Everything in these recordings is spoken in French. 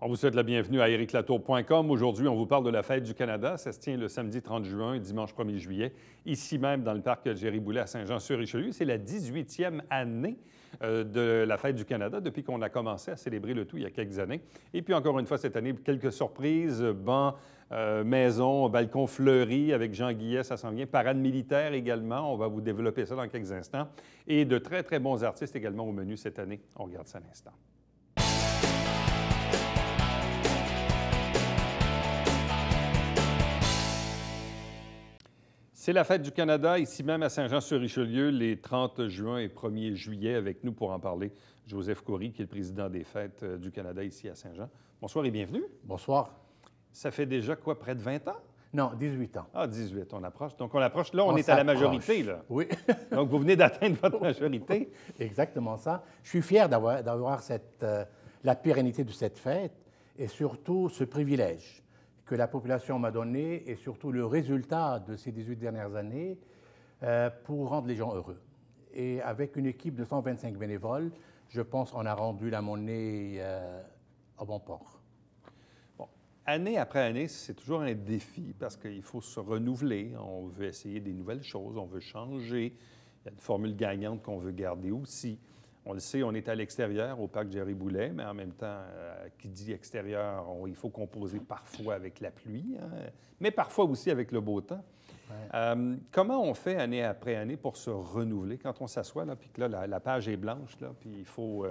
On vous souhaite la bienvenue à ericlatour.com. Aujourd'hui, on vous parle de la Fête du Canada. Ça se tient le samedi 30 juin et dimanche 1er juillet, ici même dans le parc Géry-Boulet à Saint-Jean-sur-Richelieu. C'est la 18e année de la Fête du Canada depuis qu'on a commencé à célébrer le tout il y a quelques années. Et puis encore une fois, cette année, quelques surprises, bancs, maisons, balcons fleuris avec Jean Guillet, ça s'en vient. Parade militaire également, on va vous développer ça dans quelques instants. Et de très, très bons artistes également au menu cette année. On regarde ça à l'instant. C'est la Fête du Canada, ici même à Saint-Jean-sur-Richelieu, les 30 juin et 1er juillet. Avec nous pour en parler, Joseph Coury, qui est le président des Fêtes du Canada ici à Saint-Jean. Bonsoir et bienvenue. Bonsoir. Ça fait déjà quoi, près de 20 ans? Non, 18 ans. Ah, 18, on approche. Donc, on approche. Là, on est à la majorité, là. Oui. Donc, vous venez d'atteindre votre majorité. Exactement ça. Je suis fier d'avoir la pérennité de cette fête et surtout ce privilège que la population m'a donné et surtout le résultat de ces 18 dernières années pour rendre les gens heureux. Et avec une équipe de 125 bénévoles, je pense qu'on a rendu la monnaie à bon port. Bon, année après année, c'est toujours un défi parce qu'il faut se renouveler. On veut essayer des nouvelles choses, on veut changer. Il y a une formule gagnante qu'on veut garder aussi. On le sait, on est à l'extérieur, au parc Géry-Boulet, mais en même temps, qui dit extérieur, il faut composer parfois avec la pluie, hein, mais parfois aussi avec le beau temps. Ouais. Comment on fait année après année pour se renouveler quand on s'assoit, là, puis que là, la page est blanche, là, puis il faut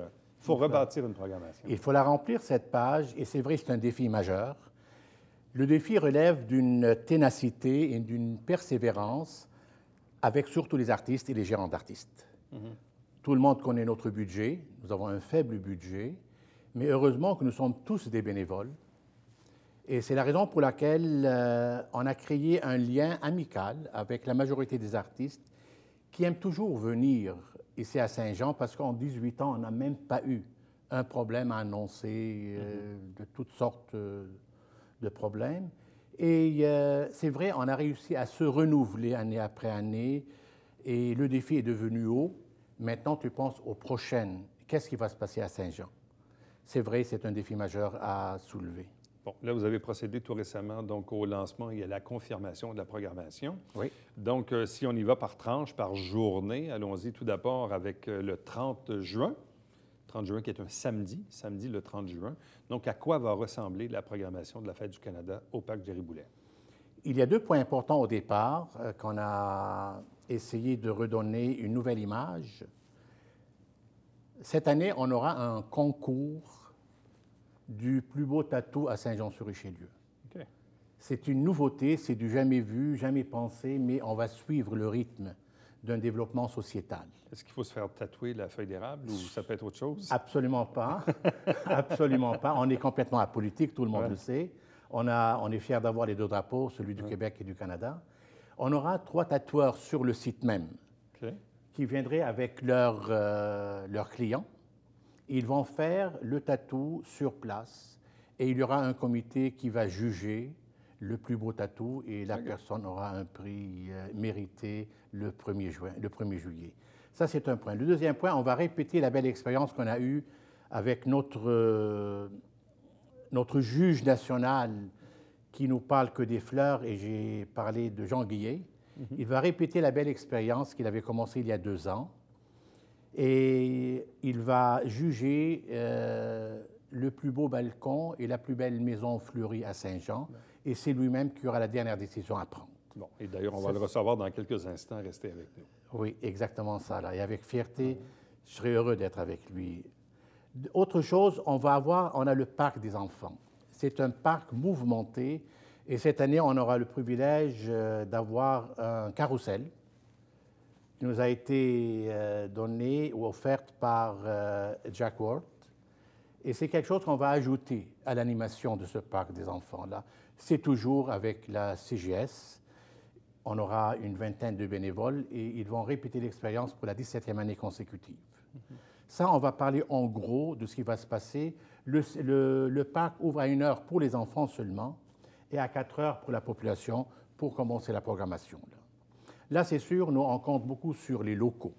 rebâtir une programmation? Il faut la remplir, cette page, et c'est vrai, c'est un défi majeur. Le défi relève d'une ténacité et d'une persévérance avec surtout les artistes et les gérants d'artistes. Tout le monde connaît notre budget, nous avons un faible budget, mais heureusement que nous sommes tous des bénévoles. Et c'est la raison pour laquelle on a créé un lien amical avec la majorité des artistes qui aiment toujours venir ici à Saint-Jean parce qu'en 18 ans, on n'a même pas eu un problème à annoncer, de toutes sortes de problèmes. Et c'est vrai, on a réussi à se renouveler année après année et le défi est devenu haut. Maintenant, tu penses aux prochaines. Qu'est-ce qui va se passer à Saint-Jean? C'est vrai, c'est un défi majeur à soulever. Bon, là, vous avez procédé tout récemment donc, au lancement et à la confirmation de la programmation. Oui. Donc, si on y va par tranche, par journée, allons-y tout d'abord avec le 30 juin. 30 juin qui est un samedi le 30 juin. Donc, à quoi va ressembler la programmation de la Fête du Canada au parc Géry-Boulet? Il y a deux points importants au départ qu'on a essayé de redonner une nouvelle image. Cette année, on aura un concours du plus beau tatou à Saint-Jean-sur-Richelieu. Okay. C'est une nouveauté, c'est du jamais vu, jamais pensé, mais on va suivre le rythme d'un développement sociétal. Est-ce qu'il faut se faire tatouer la feuille d'érable ou ça peut être autre chose? Absolument pas. Absolument pas. On est complètement apolitique, tout le monde le sait. On est fiers d'avoir les deux drapeaux, celui du Québec et du Canada. On aura 3 tatoueurs sur le site même qui viendraient avec leurs clients. Ils vont faire le tatou sur place et il y aura un comité qui va juger le plus beau tatou et la personne aura un prix mérité le 1er juillet. Ça, c'est un point. Le deuxième point, on va répéter la belle expérience qu'on a eue avec notre juge national qui nous parle que des fleurs, et j'ai parlé de Jean Guillet. Il va répéter la belle expérience qu'il avait commencée il y a 2 ans. Et il va juger le plus beau balcon et la plus belle maison fleurie à Saint-Jean. Et c'est lui-même qui aura la dernière décision à prendre. Bon, et d'ailleurs, on va le recevoir dans quelques instants. Restez avec nous. Oui, exactement ça. Là. Et avec fierté, je serai heureux d'être avec lui. Autre chose, on a le parc des enfants. C'est un parc mouvementé et cette année, on aura le privilège d'avoir un carrousel qui nous a été donné ou offerte par Jack Worth. Et c'est quelque chose qu'on va ajouter à l'animation de ce parc des enfants-là. C'est toujours avec la CGS. On aura une vingtaine de bénévoles et ils vont répéter l'expérience pour la 17e année consécutive. Ça, on va parler en gros de ce qui va se passer. Le parc ouvre à 1 heure pour les enfants seulement et à 4 heures pour la population pour commencer la programmation. Là, c'est sûr, nous, on compte beaucoup sur les locaux,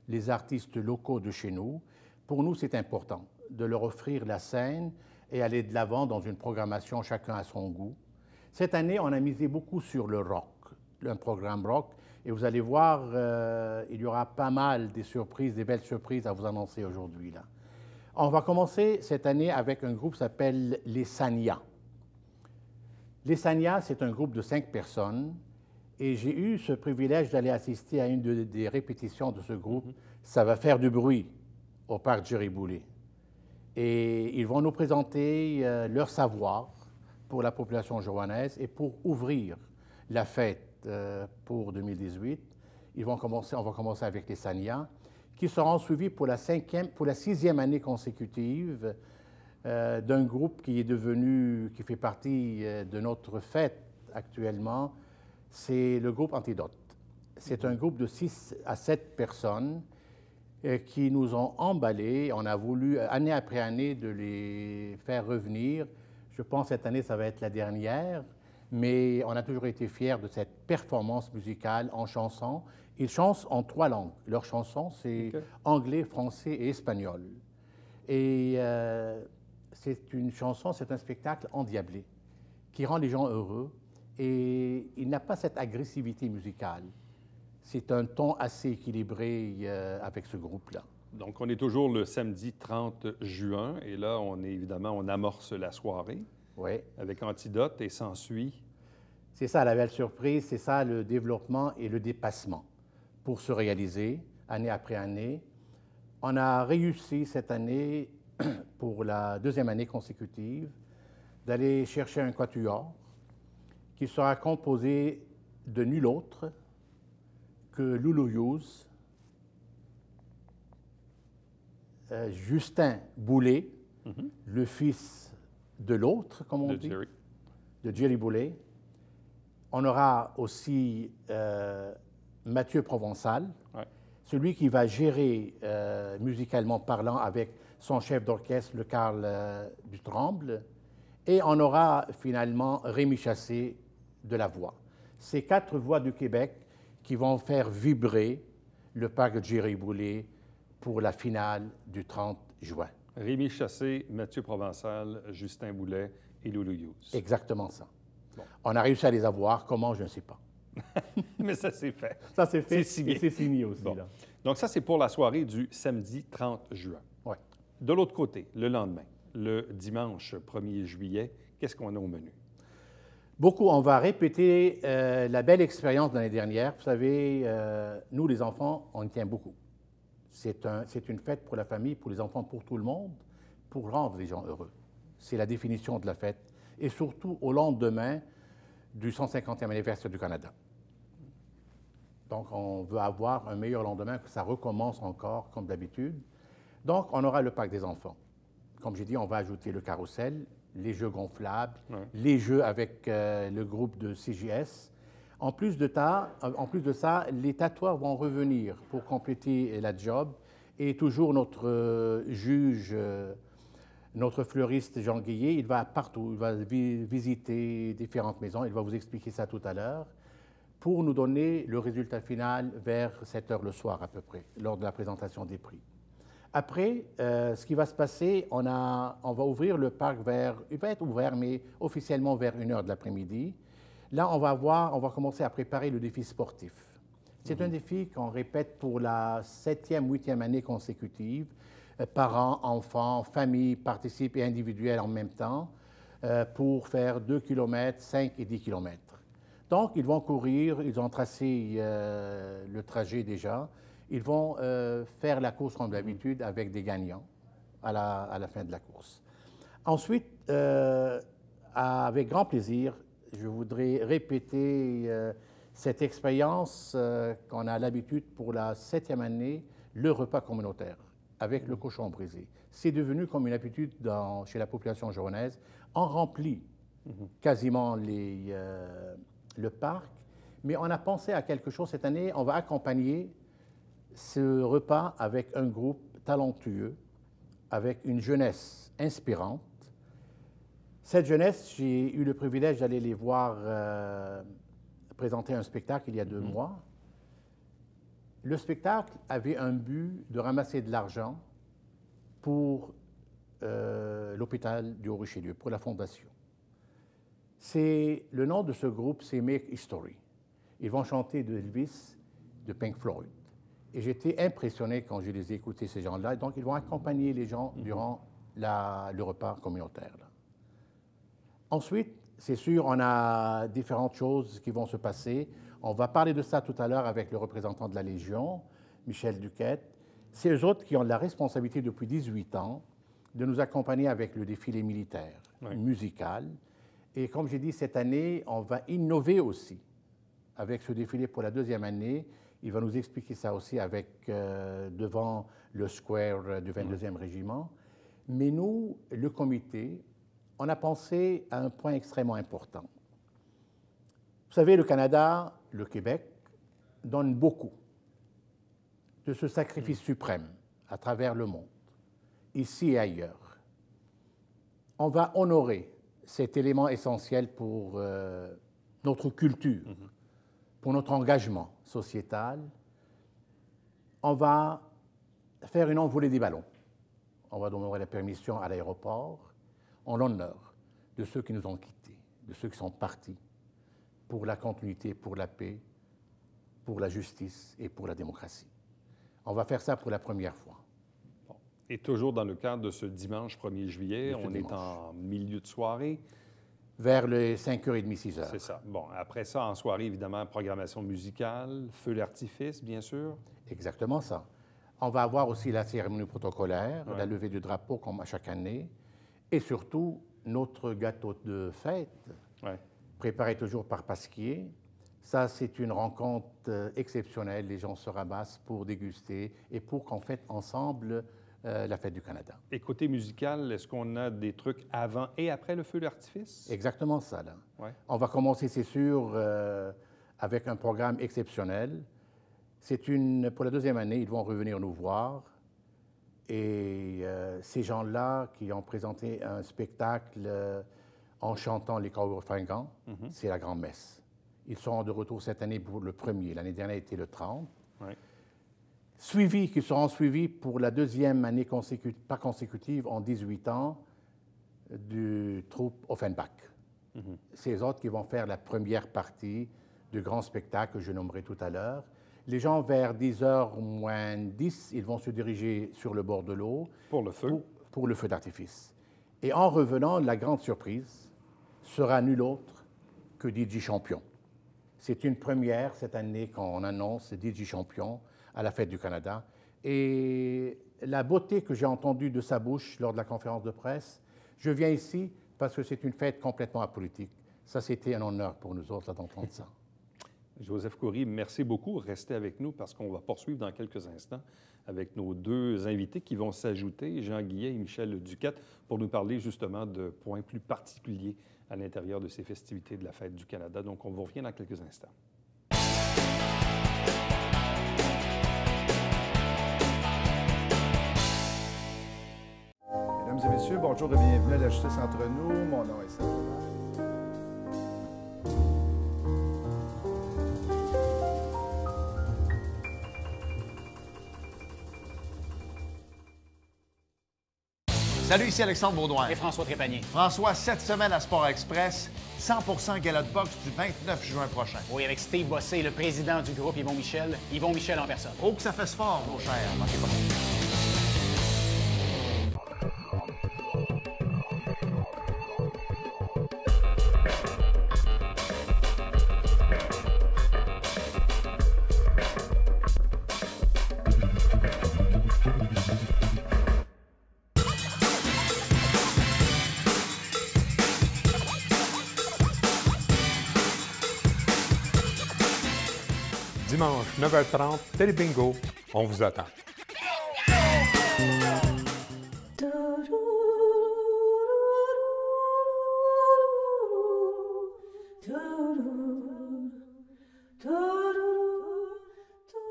les artistes locaux de chez nous. Pour nous, c'est important de leur offrir la scène et aller de l'avant dans une programmation chacun à son goût. Cette année, on a misé beaucoup sur le rock, un programme rock, et vous allez voir, il y aura pas mal des surprises, des belles surprises à vous annoncer aujourd'hui, là. On va commencer cette année avec un groupe qui s'appelle les Sanya. Les Sanya, c'est un groupe de 5 personnes et j'ai eu ce privilège d'aller assister à une des répétitions de ce groupe. Ça va faire du bruit au parc Jerry Boulet. Et ils vont nous présenter leur savoir pour la population johannaise et pour ouvrir la fête pour 2018. On va commencer avec les Sanya, qui seront suivis pour la 6e année consécutive d'un groupe qui fait partie de notre fête actuellement, c'est le groupe Antidote. C'est un groupe de 6 à 7 personnes qui nous ont emballés. On a voulu, année après année, de les faire revenir. Je pense que cette année, ça va être la dernière, mais on a toujours été fiers de cette performance musicale en chanson. Ils chantent en 3 langues. Leur chanson, c'est anglais, français et espagnol. Et c'est une chanson, c'est un spectacle endiablé qui rend les gens heureux et il n'a pas cette agressivité musicale. C'est un ton assez équilibré avec ce groupe-là. Donc, on est toujours le samedi 30 juin et là, on amorce la soirée avec Antidote et s'ensuit. C'est ça la belle surprise, c'est ça le développement et le dépassement pour se réaliser année après année. On a réussi cette année, pour la 2e année consécutive, d'aller chercher un quatuor qui sera composé de nul autre que Loulou Hughes, Justin Boulet, le fils de l'autre, comme on dit, de Jerry Boulet. On aura aussi Mathieu Provençal, celui qui va gérer musicalement parlant avec son chef d'orchestre, le Carl Dutremble. Et on aura finalement Rémi Chassé de la voix. Ces 4 voix du Québec qui vont faire vibrer le parc de Jerry Boulet pour la finale du 30 juin. Rémi Chassé, Mathieu Provençal, Justin Boulet et Loulou Hughes. Exactement ça. Bon. On a réussi à les avoir. Comment, je ne sais pas. Mais ça, c'est fait. Ça, c'est fait. C'est signé aussi. Bon. Là. Donc, ça, c'est pour la soirée du samedi 30 juin. Ouais. De l'autre côté, le lendemain, le dimanche 1er juillet, qu'est-ce qu'on a au menu? Beaucoup. On va répéter la belle expérience de l'année dernière. Vous savez, nous, les enfants, on y tient beaucoup. C'est une fête pour la famille, pour les enfants, pour tout le monde, pour rendre les gens heureux. C'est la définition de la fête. Et surtout au lendemain du 150e anniversaire du Canada. Donc, on veut avoir un meilleur lendemain, que ça recommence encore comme d'habitude. Donc, on aura le parc des enfants. Comme j'ai dit, on va ajouter le carrousel, les jeux gonflables, les jeux avec le groupe de CJS. En plus de ça, les tatoueurs vont revenir pour compléter la job. Et toujours notre juge, notre fleuriste Jean Guillet, il va partout, il va visiter différentes maisons, il va vous expliquer ça tout à l'heure, pour nous donner le résultat final vers 7 heures le soir à peu près, lors de la présentation des prix. Après, ce qui va se passer, on va ouvrir le parc il va être ouvert, mais officiellement vers 1 heure de l'après-midi. Là, on va commencer à préparer le défi sportif. C'est un défi qu'on répète pour la 7e, 8e année consécutive. Parents, enfants, familles participent et individuels en même temps pour faire 2 km, 5 et 10 km. Donc, ils vont courir, ils ont tracé le trajet déjà. Ils vont faire la course comme d'habitude avec des gagnants à la fin de la course. Ensuite, avec grand plaisir, je voudrais répéter cette expérience qu'on a l'habitude pour la 7e année, le repas communautaire avec le cochon brisé. C'est devenu comme une habitude chez la population johannaise. On remplit quasiment le parc, mais on a pensé à quelque chose cette année. On va accompagner ce repas avec un groupe talentueux, avec une jeunesse inspirante. Cette jeunesse, j'ai eu le privilège d'aller les voir présenter un spectacle il y a 2 mois. Le spectacle avait un but de ramasser de l'argent pour l'hôpital du Haut-Richelieu, pour la fondation. Le nom de ce groupe, c'est Make History. Ils vont chanter de Elvis, de Pink Floyd. Et j'étais impressionné quand je les ai écoutés, ces gens-là. Donc, ils vont accompagner les gens durant le repas communautaire. Là. Ensuite, c'est sûr, on a différentes choses qui vont se passer. On va parler de ça tout à l'heure avec le représentant de la Légion, Michel Duquette. C'est eux autres qui ont la responsabilité depuis 18 ans de nous accompagner avec le défilé militaire, musical. Et comme j'ai dit, cette année, on va innover aussi avec ce défilé pour la 2e année. Il va nous expliquer ça aussi devant le square du 22e régiment. Mais nous, le comité, on a pensé à un point extrêmement important. Vous savez, le Canada, le Québec, donnent beaucoup de ce sacrifice suprême à travers le monde, ici et ailleurs. On va honorer cet élément essentiel pour notre culture, pour notre engagement sociétal. On va faire une envolée des ballons. On va demander la permission à l'aéroport en l'honneur de ceux qui nous ont quittés, de ceux qui sont partis pour la continuité, pour la paix, pour la justice et pour la démocratie. On va faire ça pour la première fois. Bon. Et toujours dans le cadre de ce dimanche 1er juillet, on est en milieu de soirée. Vers les 5h30, 6h. C'est ça. Bon, après ça, en soirée, évidemment, programmation musicale, feu d'artifice, bien sûr. Exactement ça. On va avoir aussi la cérémonie protocolaire, la levée du drapeau, comme à chaque année, et surtout notre gâteau de fête, préparé toujours par Pasquier. Ça, c'est une rencontre exceptionnelle. Les gens se ramassent pour déguster et pour qu'on fête ensemble la fête du Canada. Et côté musical, est-ce qu'on a des trucs avant et après le feu d'artifice? Exactement ça, là. Ouais. On va commencer, c'est sûr, avec un programme exceptionnel. Pour la 2e année, ils vont revenir nous voir. Et ces gens-là qui ont présenté un spectacle en chantant les Cowboys fringants, c'est la grand-messe. Ils seront de retour cette année pour le 1er. L'année dernière était le 30. Qui seront suivis pour la 2e année pas consécutive en 18 ans du troupe Offenbach. C'est eux autres qui vont faire la première partie du grand spectacle que je nommerai tout à l'heure. Les gens, vers 10h moins 10, ils vont se diriger sur le bord de l'eau. Pour le feu. Pour le feu d'artifice. Et en revenant, la grande surprise sera nul autre que DJ Champion. C'est une première cette année qu'on annonce DJ Champion à la Fête du Canada. Et la beauté que j'ai entendue de sa bouche lors de la conférence de presse, je viens ici parce que c'est une fête complètement apolitique. Ça, c'était un honneur pour nous autres d'entendre ça. Joseph Coury, merci beaucoup. Restez avec nous parce qu'on va poursuivre dans quelques instants avec nos 2 invités qui vont s'ajouter, Jean Guillet et Michel Duquette, pour nous parler justement de points plus particuliers à l'intérieur de ces festivités de la Fête du Canada. Donc, on vous revient dans quelques instants. Mesdames et messieurs, bonjour et bienvenue à la Justice entre nous. Mon nom est Serge. Salut, ici Alexandre Baudouin. Et François Trépanier. François, cette semaine à Sport Express, 100% gala de boxe du 29 juin prochain. Oui, avec Steve Bossé, le président du groupe Yvon Michel en personne. Oh, que ça fait fort, mon cher. Manquez pas. Dimanche, 9h30, Télé Bingo, on vous attend.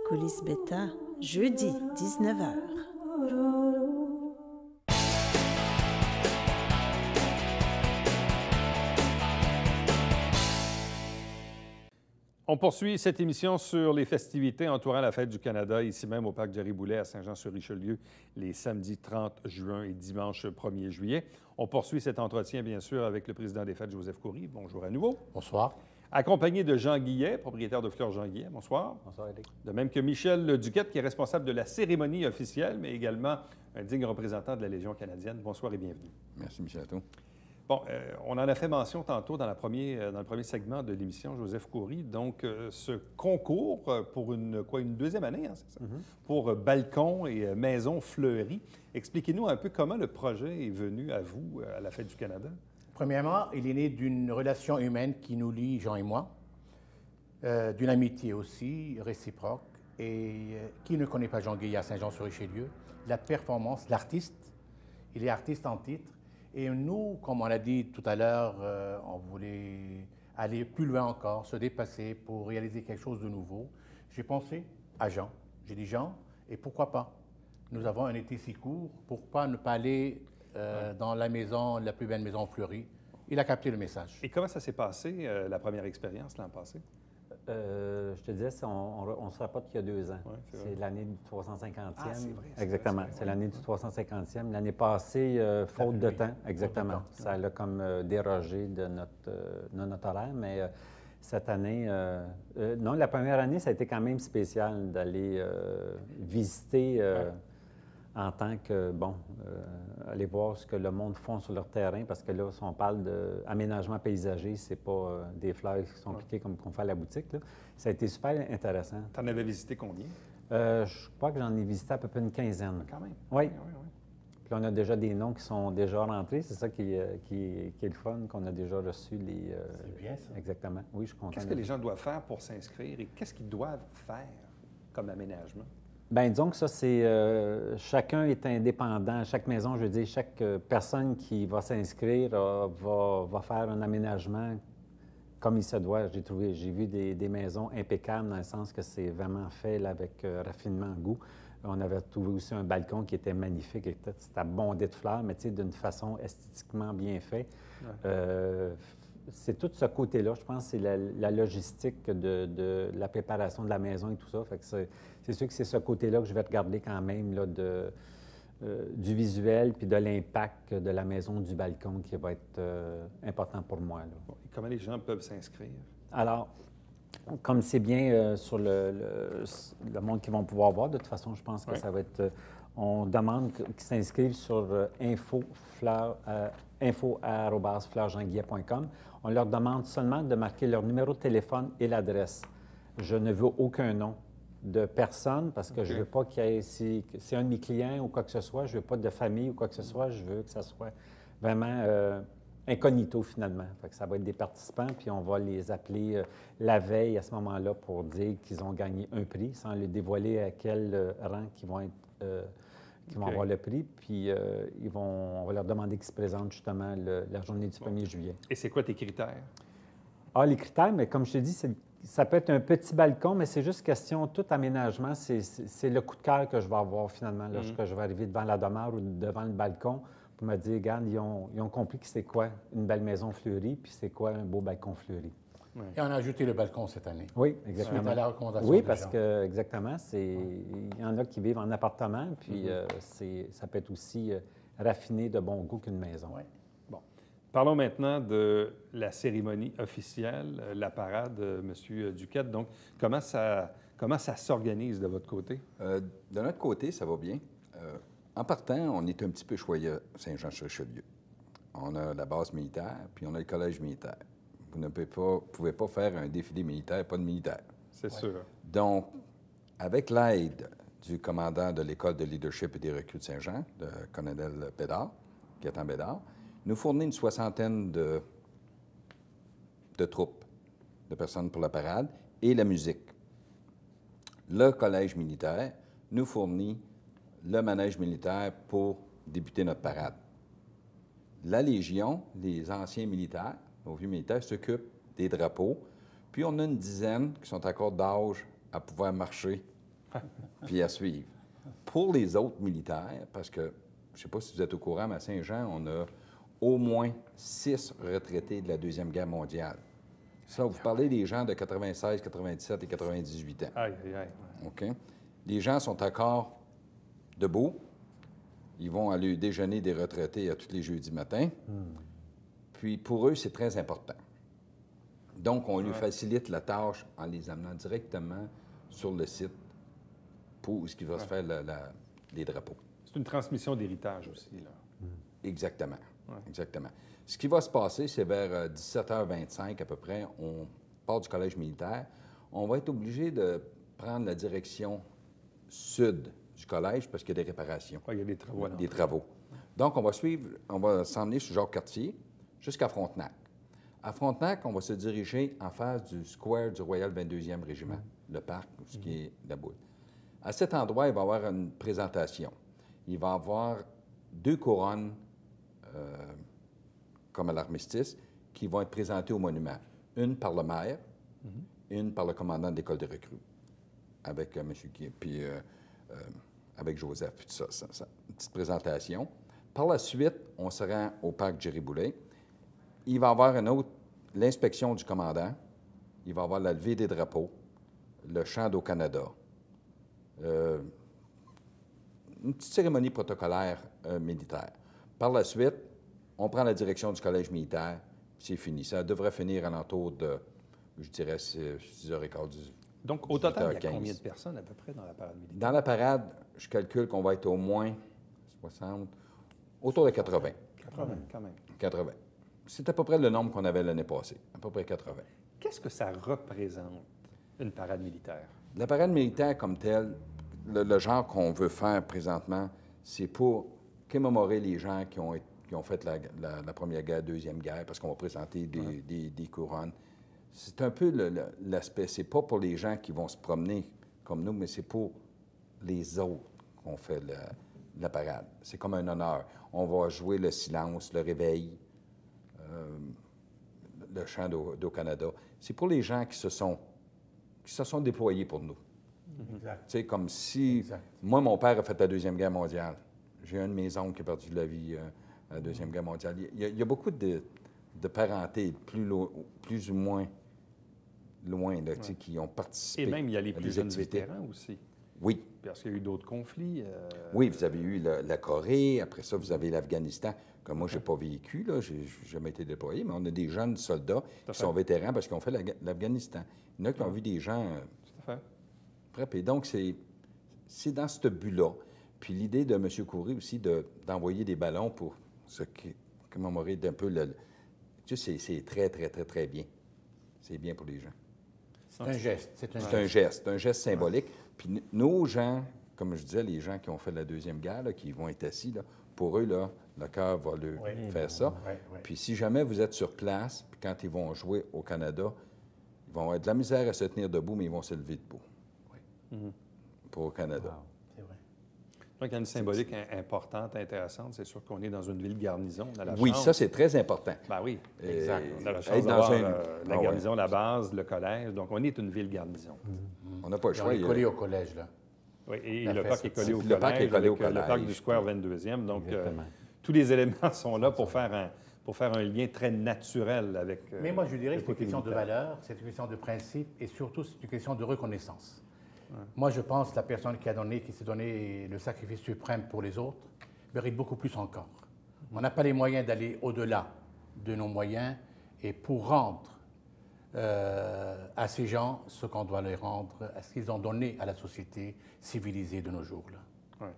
Coulisses Bêta, jeudi, 19h. On poursuit cette émission sur les festivités entourant la Fête du Canada, ici même au Parc Jerry-Boulet à Saint-Jean-sur-Richelieu, les samedis 30 juin et dimanche 1er juillet. On poursuit cet entretien, bien sûr, avec le président des Fêtes, Joseph Coury. Bonjour à nouveau. Bonsoir. Accompagné de Jean Guillet, propriétaire de Fleurs Jean Guillet. Bonsoir. Bonsoir, Eric. De même que Michel Duquette, qui est responsable de la cérémonie officielle, mais également un digne représentant de la Légion canadienne. Bonsoir et bienvenue. Merci, Michel Atto. Bon, on en a fait mention tantôt dans le premier segment de l'émission, Joseph Coury. Donc, ce concours pour une deuxième année, hein, c'est ça? Pour balcons et maisons fleuries. Expliquez-nous un peu comment le projet est venu à vous, à la Fête du Canada. Premièrement, il est né d'une relation humaine qui nous lie, Jean et moi, d'une amitié aussi réciproque. Et qui ne connaît pas Jean Guillet à Saint-Jean-sur-Richelieu? La performance, l'artiste, il est artiste en titre. Et nous, comme on l'a dit tout à l'heure, on voulait aller plus loin encore, se dépasser pour réaliser quelque chose de nouveau. J'ai pensé à Jean. J'ai dit, Jean, et pourquoi pas? Nous avons un été si court, pourquoi ne pas aller dans la maison, la plus belle maison fleurie? Il a capté le message. Et comment ça s'est passé, la première expérience l'an passé? Je te disais, on se rapporte qu'il y a 2 ans. Ouais, c'est l'année du 350e. Ah, c'est vrai, Exactement. C'est l'année du 350e. L'année passée, faute de temps. Exactement. Ça a comme dérogé de notre horaire, mais cette année, non, la première année, ça a été quand même spécial d'aller visiter en tant que, aller voir ce que le monde font sur leur terrain, parce que là, si on parle d'aménagement paysager, c'est pas des fleurs qui sont piquées comme qu'on fait à la boutique, là. Ça a été super intéressant. Tu en avais visité combien? Je crois que j'en ai visité à peu près une quinzaine. Quand même. Oui. Puis on a déjà des noms qui sont déjà rentrés. C'est ça qui est le fun, qu'on a déjà reçu les... C'est bien ça. Exactement. Oui, je suis content. Qu'est-ce que les gens doivent faire pour s'inscrire et qu'est-ce qu'ils doivent faire comme aménagement? Bien, disons que ça, c'est... chacun est indépendant. Chaque maison, je veux dire, chaque personne qui va s'inscrire va faire un aménagement comme il se doit. J'ai vu des maisons impeccables dans le sens que c'est vraiment fait là, avec raffinement, goût. On avait trouvé aussi un balcon qui était magnifique. C'était bondé de fleurs, mais d'une façon esthétiquement bien fait. Ouais. C'est tout ce côté-là, je pense, c'est la logistique de la préparation de la maison et tout ça. Fait que c'est sûr que c'est ce côté-là que je vais regarder quand même là, du visuel puis de l'impact de la maison, du balcon qui va être important pour moi. Là. Bon, et comment les gens peuvent s'inscrire? Alors, comme c'est bien sur le monde qu'ils vont pouvoir voir, de toute façon, je pense que ça va être... on demande qu'ils s'inscrivent sur info@fleurjeanguillet.com. On leur demande seulement de marquer leur numéro de téléphone et l'adresse. Je ne veux aucun nom de personne parce que je ne veux pas qu'il y ait... Si c'est un de mes clients ou quoi que ce soit, je ne veux pas de famille ou quoi que ce soit. Je veux que ça soit vraiment... incognito, finalement. Fait que ça va être des participants, puis on va les appeler la veille à ce moment-là pour dire qu'ils ont gagné un prix, sans les dévoiler à quel rang qu'ils vont être, vont avoir le prix. Puis on va leur demander qu'ils se présentent justement la journée du 1er juillet. Et c'est quoi tes critères? Ah, les critères, mais comme je te dis, ça peut être un petit balcon, mais c'est juste question, tout aménagement, c'est le coup de cœur que je vais avoir finalement lorsque je vais arriver devant la demeure ou devant le balcon. Pour me dire, regarde, ils ont compris que c'est quoi une belle maison fleurie, puis c'est quoi un beau balcon fleuri. Ouais. Et on a ajouté le balcon cette année. Oui, exactement. Suite à la recommandation oui, de parce Jean. que, exactement, il y en a qui vivent en appartement, puis ça peut être aussi raffiné de bon goût qu'une maison. Ouais. Bon. Parlons maintenant de la cérémonie officielle, la parade, M. Duquette. Donc, comment ça s'organise de votre côté? De notre côté, ça va bien. En partant, on est un petit peu choyé à Saint-Jean-sur-Richelieu. On a la base militaire, puis on a le collège militaire. Vous ne pouvez pas faire un défilé militaire, pas de militaire. C'est sûr. Donc, avec l'aide du commandant de l'École de leadership et des recrues de Saint-Jean, le colonel Bédard, Gaétan Bédard, nous fournit une soixantaine de troupes, de personnes pour la parade et la musique. Le collège militaire nous fournit le manège militaire pour débuter notre parade. La Légion, les anciens militaires, nos vieux militaires, s'occupent des drapeaux. Puis on a une dizaine qui sont encore d'âge à pouvoir marcher puis à suivre. Pour les autres militaires, parce que, je ne sais pas si vous êtes au courant, mais à Saint-Jean, on a au moins 6 retraités de la Deuxième Guerre mondiale. Ça, vous parlez des gens de 96, 97 et 98 ans. Aïe, aïe, aïe. OK? Les gens sont encore debout. Ils vont aller au déjeuner des retraités tous les jeudis matins. Puis, pour eux, c'est très important. Donc, on lui facilite la tâche en les amenant directement sur le site pour où ce qui va se faire les drapeaux. C'est une transmission d'héritage aussi, là. Exactement. Exactement. Ce qui va se passer, c'est vers 17h25 à peu près, on part du collège militaire. On va être obligé de prendre la direction sud du collège parce qu'il y a des réparations. Il y a des travaux. Des travaux. Donc, on va s'emmener sur Jacques-Cartier jusqu'à Frontenac. À Frontenac, on va se diriger en face du square du Royal 22e Régiment, le parc, ce qui est la boule. À cet endroit, il va y avoir une présentation. Il va y avoir 2 couronnes, comme à l'armistice, qui vont être présentées au monument. Une par le maire, une par le commandant de l'école de recrues, avec M. Guy, puis avec Joseph, puis tout ça, une petite présentation. Par la suite, on se rend au parc Jerry-Boulet. Il va y avoir l'inspection du commandant. Il va y avoir la levée des drapeaux, le chant d'au Canada, une petite cérémonie protocolaire militaire. Par la suite, on prend la direction du collège militaire, c'est fini. Ça devrait finir à l'entour de, je dirais, 6h15. Donc, au total, il y a combien de personnes à peu près dans la parade militaire? Dans la parade, je calcule qu'on va être au moins 60, autour de 80. 80, quand même. 80. C'est à peu près le nombre qu'on avait l'année passée, à peu près 80. Qu'est-ce que ça représente, une parade militaire? La parade militaire comme telle, le genre qu'on veut faire présentement, c'est pour commémorer les gens qui ont fait la Première Guerre, Deuxième Guerre, parce qu'on va présenter des couronnes. C'est un peu l'aspect. C'est pas pour les gens qui vont se promener comme nous, mais c'est pour les autres qu'on fait la parade. C'est comme un honneur. On va jouer le silence, le réveil, le chant d'au Canada. C'est pour les gens qui se sont déployés pour nous. Exact. Tu sais, comme si... Exact. Moi, mon père a fait la Deuxième Guerre mondiale. J'ai un de mes oncles qui a perdu la vie à la Deuxième Guerre mondiale. Il y a beaucoup de parentés plus ou moins loin, là, tu sais, qui ont participé. Et même, il y a les à plus des jeunes activités. vétérans aussi. Oui. Parce qu'il y a eu d'autres conflits. Oui, vous avez eu la Corée, après ça, vous avez l'Afghanistan, que moi, je n'ai pas vécu, là, j'ai jamais été déployé, mais on a des jeunes soldats qui sont vétérans parce qu'ils ont fait l'Afghanistan. Il y en a qui ont vu des gens Tout à fait. frappés. Donc, c'est dans ce but-là. Puis l'idée de M. Coury aussi d'envoyer des ballons pour se commémorer d'un peu tu sais, c'est très, très, très, très bien. C'est bien pour les gens. C'est un geste. C'est un geste symbolique. Puis nos gens, comme je disais, les gens qui ont fait la Deuxième Guerre, là, qui vont être assis, là, pour eux, là, le cœur va leur faire ça. Oui. Puis si jamais vous êtes sur place, puis quand ils vont jouer au Canada, ils vont avoir de la misère à se tenir debout, mais ils vont se lever debout. Pour au Canada. Wow. C'est vrai. Donc, il y a une symbolique importante, intéressante. C'est sûr qu'on est dans une ville garnison. On a la Oui, chance. ça, c'est très important. Ben oui. Exact. On a la Être chance dans d'avoir un- la Ah ouais. garnison, la base, le collège. Donc, on est une ville garnison. On n'a pas le Et on choix. est collé au collège, là. Oui, et La le fête, parc est collé au le collège. parc est collé au avec, le parc collège. du Square 22e. Donc, Exactement. tous les éléments sont là pour faire un lien très naturel avec. Mais moi, je dirais le que c'est une côté question de militaire. valeur, c'est une question de principe et surtout, c'est une question de reconnaissance. Moi, je pense que la personne qui s'est donné le sacrifice suprême pour les autres mérite beaucoup plus encore. On n'a pas les moyens d'aller au-delà de nos moyens et pour rendre à ces gens ce qu'on doit leur rendre, à ce qu'ils ont donné à la société civilisée de nos jours. Là. Ouais.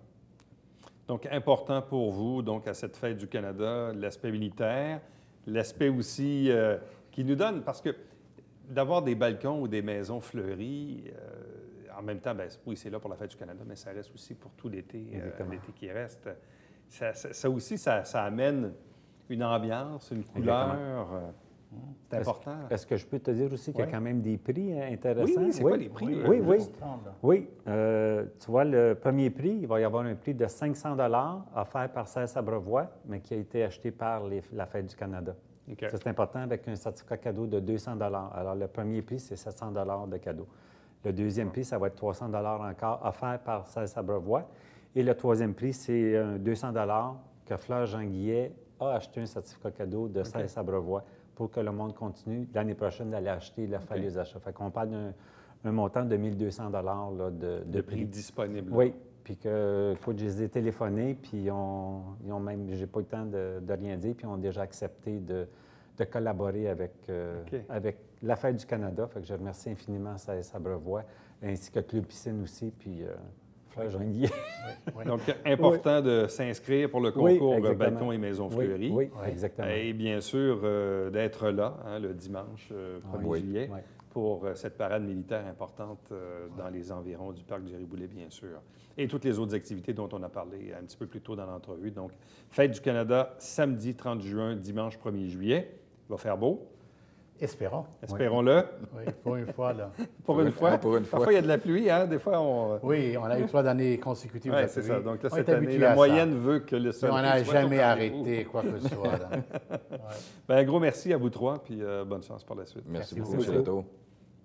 Donc, important pour vous, donc, à cette fête du Canada, l'aspect militaire, l'aspect aussi qui nous donne, parce que d'avoir des balcons ou des maisons fleuries, en même temps, bien, oui, c'est là pour la fête du Canada, mais ça reste aussi pour tout l'été, l'été qui reste. Ça aussi, ça amène une ambiance, une couleur. C'est important. Est-ce que je peux te dire aussi qu'il y a Oui. quand même des prix intéressants? Oui, oui, c'est quoi les prix? Oui. Tu vois, le premier prix, il va y avoir un prix de 500 offert par Cesse Abreuvois, mais qui a été acheté par la Fête du Canada. OK. Ça, c'est important, avec un certificat cadeau de 200 Alors, le premier prix, c'est 700 de cadeau. Le deuxième prix, ça va être 300 encore, offert par Cesse Abreuvois. Et le troisième prix, c'est 200 que Fleur Jean-Guillet a acheté un certificat cadeau de Cesse Abreuvois pour que le monde continue l'année prochaine d'aller acheter la fameuse achat. Fait qu'on parle d'un montant de 1 200 là, de prix disponible. Oui. Puis que, écoute, je les ai téléphonés, puis ils ont même, j'ai pas eu le temps de rien dire, puis ils ont déjà accepté de collaborer avec la Fête du Canada. Fait que je remercie infiniment Sabrevoix, ainsi que Club Piscine aussi, puis Fleur Joignier. Donc, important de s'inscrire pour le concours Balcons et Maisons Fleuries. Oui, exactement. Et bien sûr, d'être là le dimanche 1er juillet pour cette parade militaire importante dans les environs du parc Jerry-Boulet, bien sûr. Et toutes les autres activités dont on a parlé un petit peu plus tôt dans l'entrevue. Donc, Fête du Canada, samedi 30 juin, dimanche 1er juillet. Il va faire beau. Espérons. Espérons-le. Oui, pour une fois, là. Pour une fois. Parfois, il y a de la pluie, hein? Des fois, on... Oui, on a eu 3 années consécutives. Oui, c'est ça. Donc là, cette année, la moyenne veut que le soleil... On n'a jamais arrêté quoi que ce soit. Bien, un gros merci à vous trois, puis bonne chance pour la suite. Merci beaucoup, M. Leto.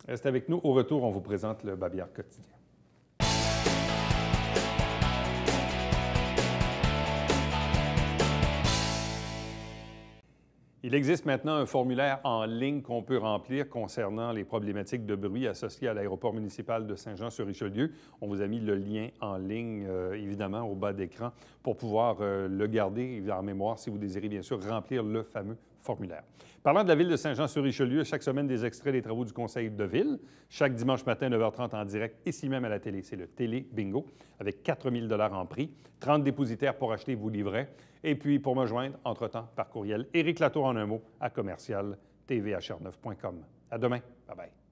Restez avec nous. Au retour, on vous présente le Babillard quotidien. Il existe maintenant un formulaire en ligne qu'on peut remplir concernant les problématiques de bruit associées à l'aéroport municipal de Saint-Jean-sur-Richelieu. On vous a mis le lien en ligne, évidemment, au bas d'écran pour pouvoir le garder en mémoire si vous désirez, bien sûr, remplir le fameux formulaire. Parlant de la ville de Saint-Jean-sur-Richelieu, chaque semaine, des extraits des travaux du conseil de ville. Chaque dimanche matin, 9h30 en direct, ici même à la télé. C'est le Télé Bingo avec 4 000 $ en prix, 30 dépositaires pour acheter vos livrets. Et puis, pour me joindre, entre-temps, par courriel, Éric Latour en un mot, à commercial tvhr9.com. À demain. Bye-bye.